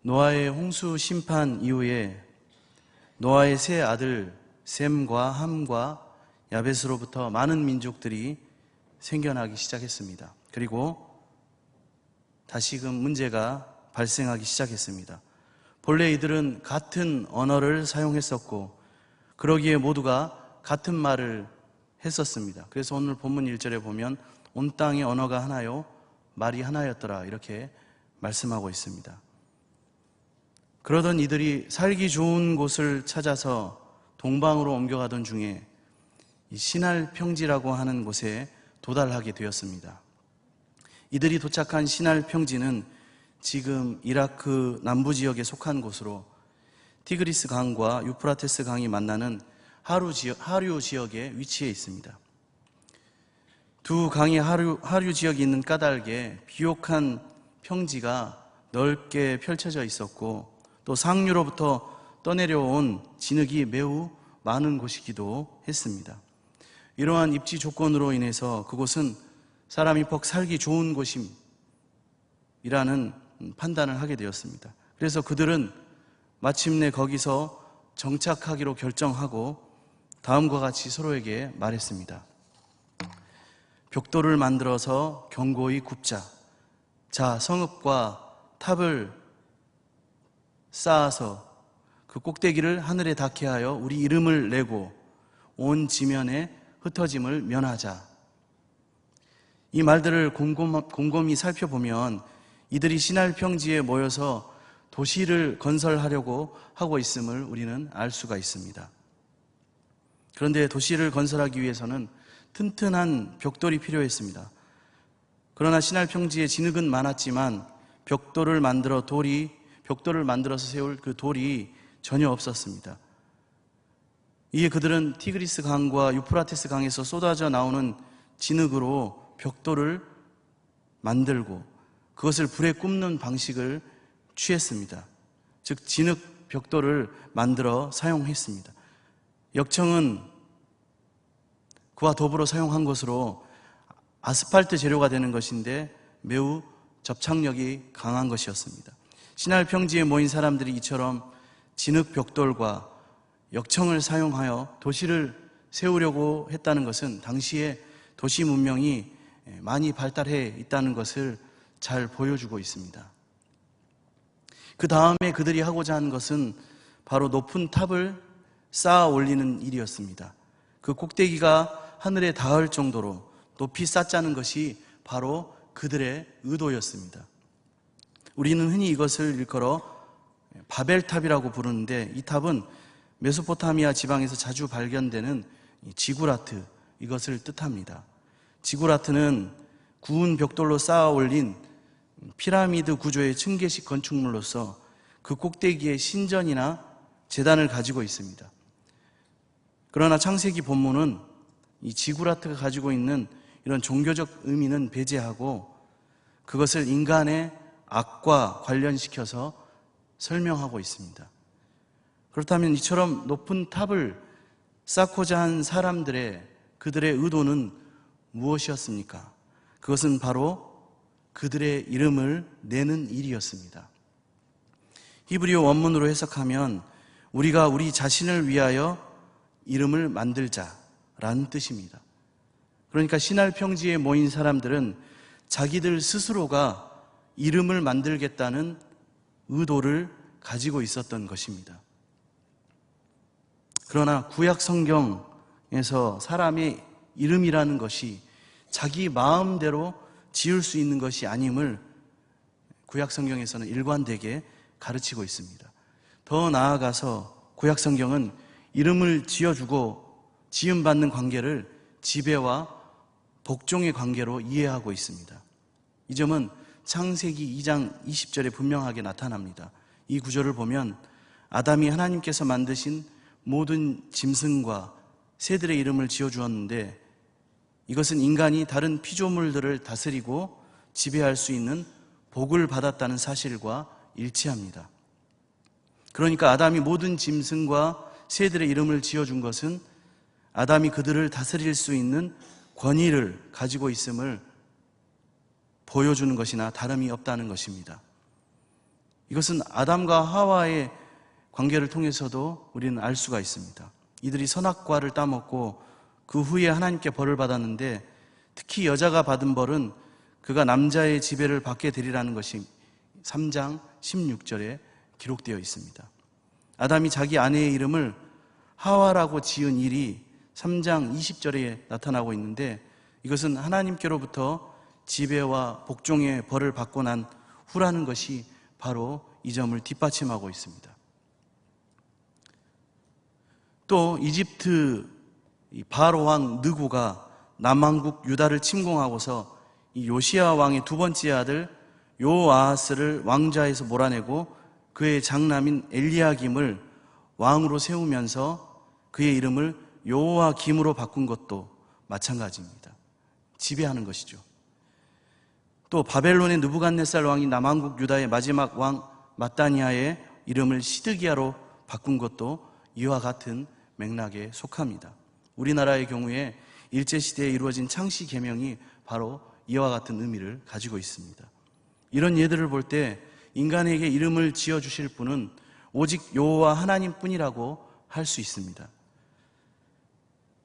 노아의 홍수 심판 이후에 노아의 세 아들 셈과 함과 야벳으로부터 많은 민족들이 생겨나기 시작했습니다. 그리고 다시금 문제가 발생하기 시작했습니다. 본래 이들은 같은 언어를 사용했었고 그러기에 모두가 같은 말을 했었습니다. 그래서 오늘 본문 1절에 보면 온 땅의 언어가 하나요 말이 하나였더라 이렇게 말씀하고 있습니다. 그러던 이들이 살기 좋은 곳을 찾아서 동방으로 옮겨가던 중에 이 시날 평지라고 하는 곳에 도달하게 되었습니다. 이들이 도착한 시날 평지는 지금 이라크 남부 지역에 속한 곳으로 티그리스 강과 유프라테스 강이 만나는 하류 지역에 위치해 있습니다. 두 강의 하류 지역이 있는 까닭에 비옥한 평지가 넓게 펼쳐져 있었고 또 상류로부터 떠내려온 진흙이 매우 많은 곳이기도 했습니다. 이러한 입지 조건으로 인해서 그곳은 사람이 퍽 살기 좋은 곳이라는 판단을 하게 되었습니다. 그래서 그들은 마침내 거기서 정착하기로 결정하고 다음과 같이 서로에게 말했습니다. 벽돌을 만들어서 견고히 굽자. 자, 성읍과 탑을 쌓아서 그 꼭대기를 하늘에 닿게 하여 우리 이름을 내고 온 지면에 흩어짐을 면하자. 이 말들을 곰곰이 살펴보면 이들이 시날 평지에 모여서 도시를 건설하려고 하고 있음을 우리는 알 수가 있습니다. 그런데 도시를 건설하기 위해서는 튼튼한 벽돌이 필요했습니다. 그러나 시날 평지에 진흙은 많았지만 벽돌을 만들어서 세울 그 돌이 전혀 없었습니다. 이에 그들은 티그리스 강과 유프라테스 강에서 쏟아져 나오는 진흙으로 벽돌을 만들고 그것을 불에 굽는 방식을 취했습니다. 즉 진흙 벽돌을 만들어 사용했습니다. 역청은 그와 더불어 사용한 것으로 아스팔트 재료가 되는 것인데 매우 접착력이 강한 것이었습니다. 시날 평지에 모인 사람들이 이처럼 진흙 벽돌과 역청을 사용하여 도시를 세우려고 했다는 것은 당시에 도시 문명이 많이 발달해 있다는 것을 잘 보여주고 있습니다. 그 다음에 그들이 하고자 하는 것은 바로 높은 탑을 쌓아 올리는 일이었습니다. 그 꼭대기가 하늘에 닿을 정도로 높이 쌓자는 것이 바로 그들의 의도였습니다. 우리는 흔히 이것을 일컬어 바벨탑이라고 부르는데 이 탑은 메소포타미아 지방에서 자주 발견되는 지구라트, 이것을 뜻합니다. 지구라트는 구운 벽돌로 쌓아 올린 피라미드 구조의 층계식 건축물로서 그 꼭대기에 신전이나 제단을 가지고 있습니다. 그러나 창세기 본문은 이 지구라트가 가지고 있는 이런 종교적 의미는 배제하고 그것을 인간의 악과 관련시켜서 설명하고 있습니다. 그렇다면 이처럼 높은 탑을 쌓고자 한 그들의 의도는 무엇이었습니까? 그것은 바로 그들의 이름을 내는 일이었습니다. 히브리어 원문으로 해석하면 우리가 우리 자신을 위하여 이름을 만들자라는 뜻입니다. 그러니까 시날 평지에 모인 사람들은 자기들 스스로가 이름을 만들겠다는 의도를 가지고 있었던 것입니다. 그러나 구약 성경에서 사람의 이름이라는 것이 자기 마음대로 지을 수 있는 것이 아님을 구약 성경에서는 일관되게 가르치고 있습니다. 더 나아가서 구약 성경은 이름을 지어주고 지음받는 관계를 지배와 복종의 관계로 이해하고 있습니다. 이 점은 창세기 2장 20절에 분명하게 나타납니다. 이 구절을 보면 아담이 하나님께서 만드신 모든 짐승과 새들의 이름을 지어주었는데 이것은 인간이 다른 피조물들을 다스리고 지배할 수 있는 복을 받았다는 사실과 일치합니다. 그러니까 아담이 모든 짐승과 새들의 이름을 지어준 것은 아담이 그들을 다스릴 수 있는 권위를 가지고 있음을 보여주는 것이나 다름이 없다는 것입니다. 이것은 아담과 하와의 관계를 통해서도 우리는 알 수가 있습니다. 이들이 선악과를 따먹고 그 후에 하나님께 벌을 받았는데, 특히 여자가 받은 벌은 그가 남자의 지배를 받게 되리라는 것이 3장 16절에 기록되어 있습니다. 아담이 자기 아내의 이름을 하와라고 지은 일이 3장 20절에 나타나고 있는데, 이것은 하나님께로부터 지배와 복종의 벌을 받고 난 후라는 것이 바로 이 점을 뒷받침하고 있습니다. 또 이집트 바로 왕 느고가 남왕국 유다를 침공하고서 이 요시야 왕의 두 번째 아들 요아하스를 왕좌에서 몰아내고 그의 장남인 엘리야김을 왕으로 세우면서 그의 이름을 요아김으로 바꾼 것도 마찬가지입니다. 지배하는 것이죠. 또 바벨론의 느부갓네살 왕이 남왕국 유다의 마지막 왕 마따니아의 이름을 시드기야로 바꾼 것도 이와 같은 맥락에 속합니다. 우리나라의 경우에 일제시대에 이루어진 창씨 계명이 바로 이와 같은 의미를 가지고 있습니다. 이런 예들을 볼 때 인간에게 이름을 지어주실 분은 오직 여호와 하나님뿐이라고 할 수 있습니다.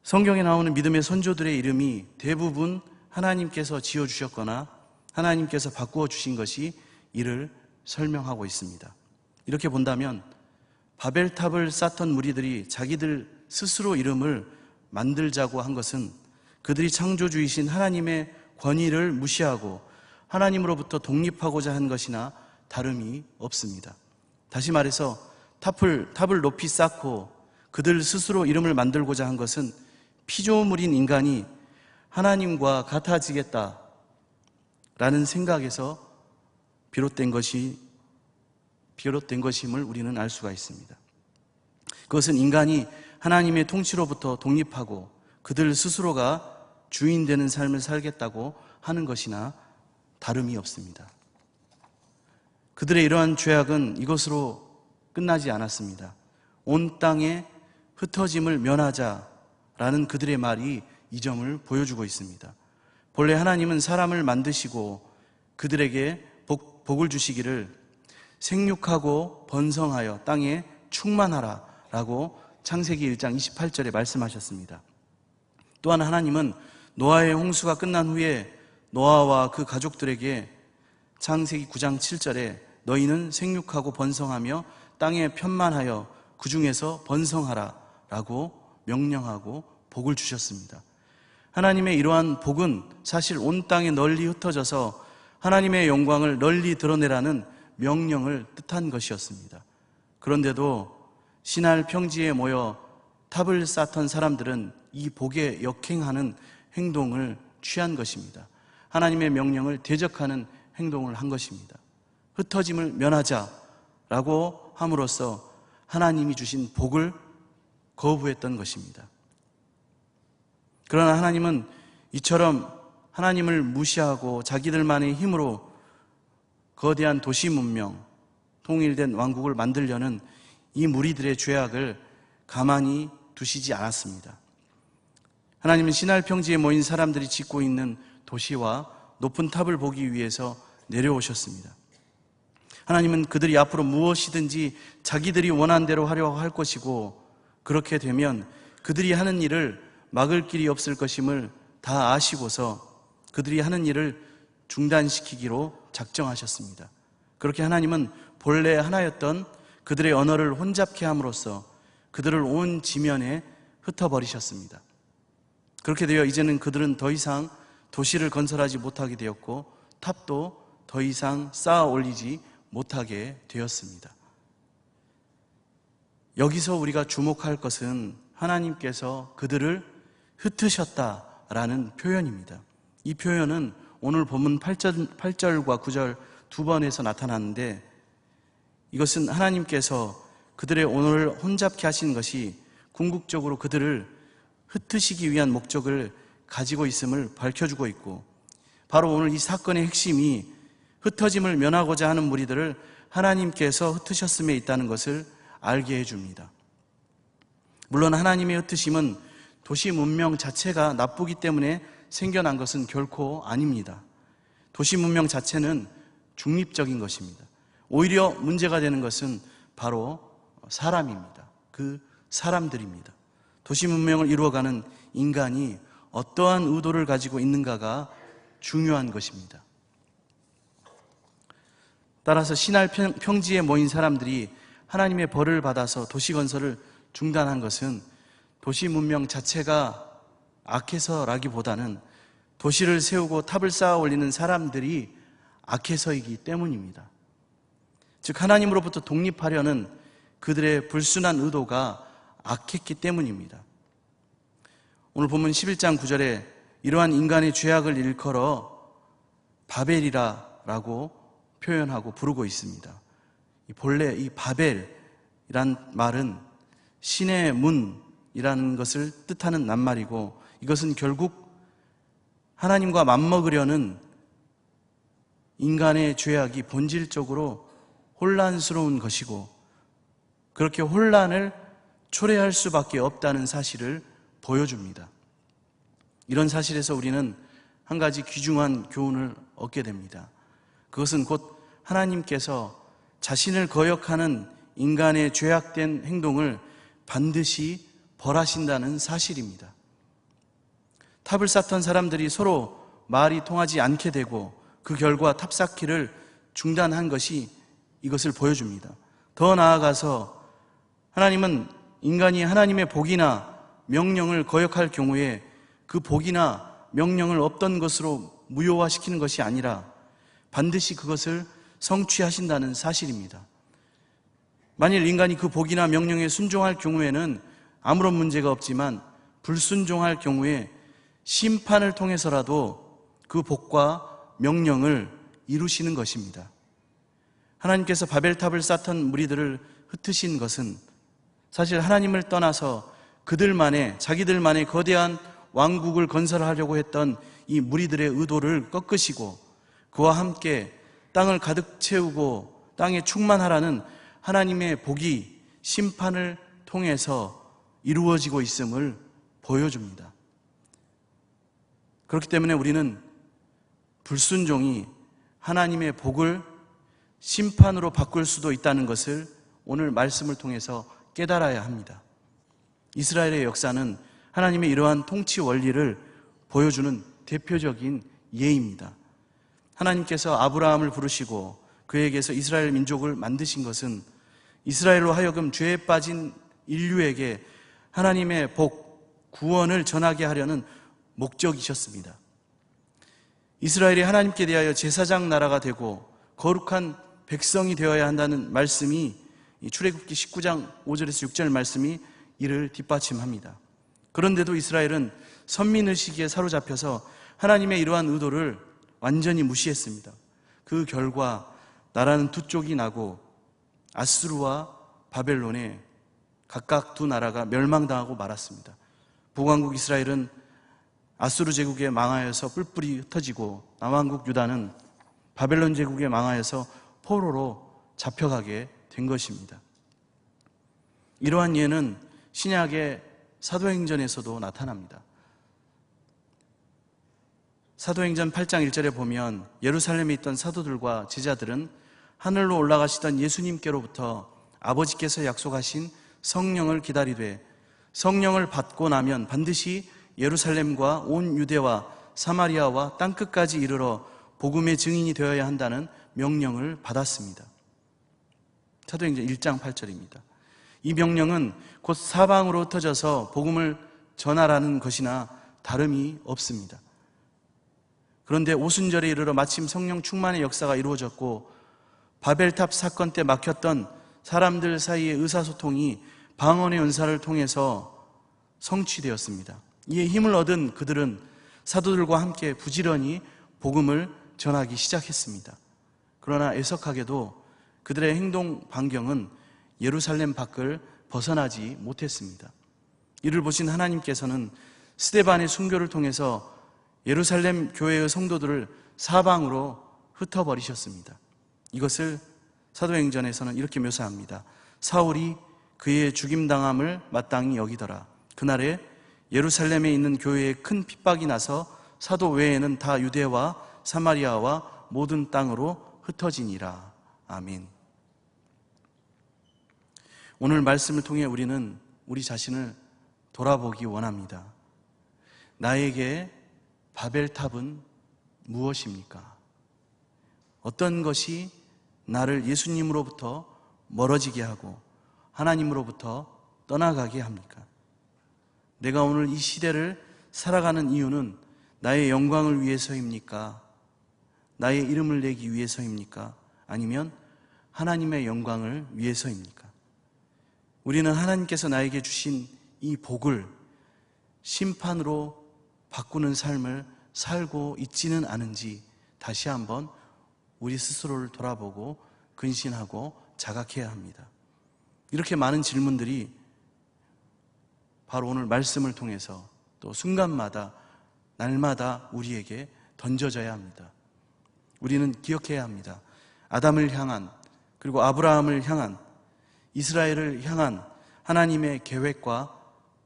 성경에 나오는 믿음의 선조들의 이름이 대부분 하나님께서 지어주셨거나 하나님께서 바꾸어 주신 것이 이를 설명하고 있습니다. 이렇게 본다면 바벨탑을 쌓던 무리들이 자기들 스스로 이름을 만들자고 한 것은 그들이 창조주이신 하나님의 권위를 무시하고 하나님으로부터 독립하고자 한 것이나 다름이 없습니다. 다시 말해서 탑을 높이 쌓고 그들 스스로 이름을 만들고자 한 것은 피조물인 인간이 하나님과 같아지겠다라는 생각에서 비롯된 것임을 우리는 알 수가 있습니다. 그것은 인간이 하나님의 통치로부터 독립하고 그들 스스로가 주인 되는 삶을 살겠다고 하는 것이나 다름이 없습니다. 그들의 이러한 죄악은 이것으로 끝나지 않았습니다. 온 땅에 흩어짐을 면하자라는 그들의 말이 이 점을 보여주고 있습니다. 본래 하나님은 사람을 만드시고 그들에게 복을 주시기를 생육하고 번성하여 땅에 충만하라 라고 창세기 1장 28절에 말씀하셨습니다. 또한 하나님은 노아의 홍수가 끝난 후에 노아와 그 가족들에게 창세기 9장 7절에 너희는 생육하고 번성하며 땅에 편만하여 그 중에서 번성하라 라고 명령하고 복을 주셨습니다. 하나님의 이러한 복은 사실 온 땅에 널리 흩어져서 하나님의 영광을 널리 드러내라는 명령을 뜻한 것이었습니다. 그런데도 신할 평지에 모여 탑을 쌓던 사람들은 이 복에 역행하는 행동을 취한 것입니다. 하나님의 명령을 대적하는 행동을 한 것입니다. 흩어짐을 면하자라고 함으로써 하나님이 주신 복을 거부했던 것입니다. 그러나 하나님은 이처럼 하나님을 무시하고 자기들만의 힘으로 거대한 도시 문명, 통일된 왕국을 만들려는 이 무리들의 죄악을 가만히 두시지 않았습니다. 하나님은 시날 평지에 모인 사람들이 짓고 있는 도시와 높은 탑을 보기 위해서 내려오셨습니다. 하나님은 그들이 앞으로 무엇이든지 자기들이 원한 대로 하려고 할 것이고, 그렇게 되면 그들이 하는 일을 막을 길이 없을 것임을 다 아시고서 그들이 하는 일을 중단시키기로 작정하셨습니다. 그렇게 하나님은 본래 하나였던 그들의 언어를 혼잡케 함으로써 그들을 온 지면에 흩어버리셨습니다. 그렇게 되어 이제는 그들은 더 이상 도시를 건설하지 못하게 되었고 탑도 더 이상 쌓아 올리지 못하게 되었습니다. 여기서 우리가 주목할 것은 하나님께서 그들을 흩으셨다라는 표현입니다. 이 표현은 오늘 본문 8절과 9절 두 번에서 나타나는데, 이것은 하나님께서 그들의 언어를 혼잡케 하신 것이 궁극적으로 그들을 흩으시기 위한 목적을 가지고 있음을 밝혀주고 있고, 바로 오늘 이 사건의 핵심이 흩어짐을 면하고자 하는 무리들을 하나님께서 흩으셨음에 있다는 것을 알게 해줍니다. 물론 하나님의 흩으심은 도시 문명 자체가 나쁘기 때문에 생겨난 것은 결코 아닙니다. 도시 문명 자체는 중립적인 것입니다. 오히려 문제가 되는 것은 바로 사람입니다. 그 사람들입니다. 도시 문명을 이루어가는 인간이 어떠한 의도를 가지고 있는가가 중요한 것입니다. 따라서 신할 평지에 모인 사람들이 하나님의 벌을 받아서 도시 건설을 중단한 것은 도시 문명 자체가 악해서라기보다는 도시를 세우고 탑을 쌓아 올리는 사람들이 악해서이기 때문입니다. 즉 하나님으로부터 독립하려는 그들의 불순한 의도가 악했기 때문입니다. 오늘 본문 11장 9절에 이러한 인간의 죄악을 일컬어 바벨이라고 표현하고 부르고 있습니다. 본래 이 바벨이란 말은 신의 문이라는 것을 뜻하는 낱말이고, 이것은 결국 하나님과 맞먹으려는 인간의 죄악이 본질적으로 혼란스러운 것이고, 그렇게 혼란을 초래할 수밖에 없다는 사실을 보여줍니다. 이런 사실에서 우리는 한 가지 귀중한 교훈을 얻게 됩니다. 그것은 곧 하나님께서 자신을 거역하는 인간의 죄악된 행동을 반드시 벌하신다는 사실입니다. 탑을 쌓던 사람들이 서로 말이 통하지 않게 되고 그 결과 탑 쌓기를 중단한 것이 이것을 보여줍니다. 더 나아가서 하나님은 인간이 하나님의 복이나 명령을 거역할 경우에 그 복이나 명령을 없던 것으로 무효화시키는 것이 아니라 반드시 그것을 성취하신다는 사실입니다. 만일 인간이 그 복이나 명령에 순종할 경우에는 아무런 문제가 없지만 불순종할 경우에 심판을 통해서라도 그 복과 명령을 이루시는 것입니다. 하나님께서 바벨탑을 쌓던 무리들을 흩으신 것은 사실 하나님을 떠나서 자기들만의 거대한 왕국을 건설하려고 했던 이 무리들의 의도를 꺾으시고 그와 함께 땅을 가득 채우고 땅에 충만하라는 하나님의 복이 심판을 통해서 이루어지고 있음을 보여줍니다. 그렇기 때문에 우리는 불순종이 하나님의 복을 심판으로 바꿀 수도 있다는 것을 오늘 말씀을 통해서 깨달아야 합니다. 이스라엘의 역사는 하나님의 이러한 통치 원리를 보여주는 대표적인 예입니다. 하나님께서 아브라함을 부르시고 그에게서 이스라엘 민족을 만드신 것은 이스라엘로 하여금 죄에 빠진 인류에게 하나님의 복, 구원을 전하게 하려는 목적이셨습니다. 이스라엘이 하나님께 대하여 제사장 나라가 되고 거룩한 백성이 되어야 한다는 말씀이 출애굽기 19장 5절에서 6절 말씀이 이를 뒷받침합니다. 그런데도 이스라엘은 선민의식에 사로잡혀서 하나님의 이러한 의도를 완전히 무시했습니다. 그 결과 나라는 두 쪽이 나고 아수르와 바벨론에 각각 두 나라가 멸망당하고 말았습니다. 북왕국 이스라엘은 아수르 제국에 망하여서 뿔뿔이 흩어지고 남왕국 유다는 바벨론 제국에 망하여서 포로로 잡혀가게 된 것입니다. 이러한 예는 신약의 사도행전에서도 나타납니다. 사도행전 8장 1절에 보면 예루살렘에 있던 사도들과 제자들은 하늘로 올라가시던 예수님께로부터 아버지께서 약속하신 성령을 기다리되 성령을 받고 나면 반드시 예루살렘과 온 유대와 사마리아와 땅끝까지 이르러 복음의 증인이 되어야 한다는 명령을 받았습니다. 사도행전 1장 8절입니다. 이 명령은 곧 사방으로 흩어져서 복음을 전하라는 것이나 다름이 없습니다. 그런데 오순절에 이르러 마침 성령 충만의 역사가 이루어졌고 바벨탑 사건 때 막혔던 사람들 사이의 의사소통이 방언의 은사를 통해서 성취되었습니다. 이에 힘을 얻은 그들은 사도들과 함께 부지런히 복음을 전하기 시작했습니다. 그러나 애석하게도 그들의 행동 반경은 예루살렘 밖을 벗어나지 못했습니다. 이를 보신 하나님께서는 스데반의 순교를 통해서 예루살렘 교회의 성도들을 사방으로 흩어버리셨습니다. 이것을 사도행전에서는 이렇게 묘사합니다. 사울이 그의 죽임당함을 마땅히 여기더라. 그날에 예루살렘에 있는 교회에 큰 핍박이 나서 사도 외에는 다 유대와 사마리아와 모든 땅으로 흩어지니라. 아멘. 오늘 말씀을 통해 우리는 우리 자신을 돌아보기 원합니다. 나에게 바벨탑은 무엇입니까? 어떤 것이 나를 예수님으로부터 멀어지게 하고 하나님으로부터 떠나가게 합니까? 내가 오늘 이 시대를 살아가는 이유는 나의 영광을 위해서입니까? 나의 이름을 내기 위해서입니까? 아니면 하나님의 영광을 위해서입니까? 우리는 하나님께서 나에게 주신 이 복을 심판으로 바꾸는 삶을 살고 있지는 않은지 다시 한번 우리 스스로를 돌아보고 근신하고 자각해야 합니다. 이렇게 많은 질문들이 바로 오늘 말씀을 통해서 또 순간마다 날마다 우리에게 던져져야 합니다. 우리는 기억해야 합니다. 아담을 향한, 그리고 아브라함을 향한, 이스라엘을 향한 하나님의 계획과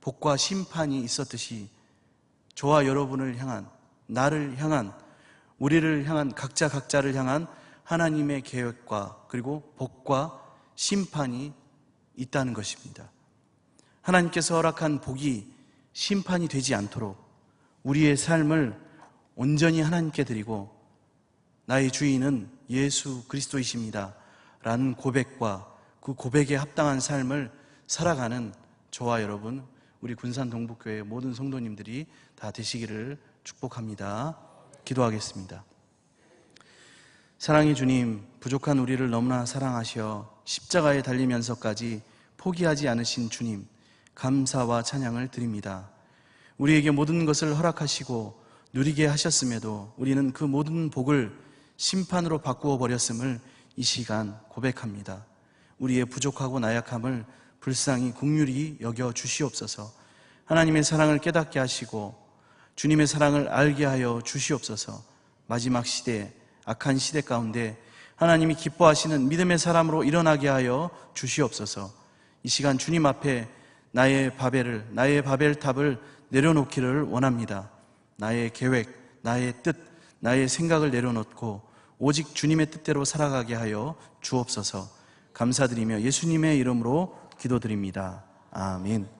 복과 심판이 있었듯이 저와 여러분을 향한, 나를 향한, 우리를 향한, 각자를 향한 하나님의 계획과 그리고 복과 심판이 있다는 것입니다. 하나님께서 허락한 복이 심판이 되지 않도록 우리의 삶을 온전히 하나님께 드리고 나의 주인은 예수 그리스도이십니다 라는 고백과 그 고백에 합당한 삶을 살아가는 저와 여러분, 우리 군산 동북교회 모든 성도님들이 다 되시기를 축복합니다. 기도하겠습니다. 사랑의 주님, 부족한 우리를 너무나 사랑하셔 십자가에 달리면서까지 포기하지 않으신 주님, 감사와 찬양을 드립니다. 우리에게 모든 것을 허락하시고 누리게 하셨음에도 우리는 그 모든 복을 심판으로 바꾸어 버렸음을 이 시간 고백합니다. 우리의 부족하고 나약함을 불쌍히 긍휼히 여겨 주시옵소서. 하나님의 사랑을 깨닫게 하시고 주님의 사랑을 알게 하여 주시옵소서. 마지막 시대, 악한 시대 가운데 하나님이 기뻐하시는 믿음의 사람으로 일어나게 하여 주시옵소서. 이 시간 주님 앞에 나의 바벨탑을 내려놓기를 원합니다. 나의 계획, 나의 뜻, 나의 생각을 내려놓고 오직 주님의 뜻대로 살아가게 하여 주옵소서. 감사드리며 예수님의 이름으로 기도드립니다. 아멘.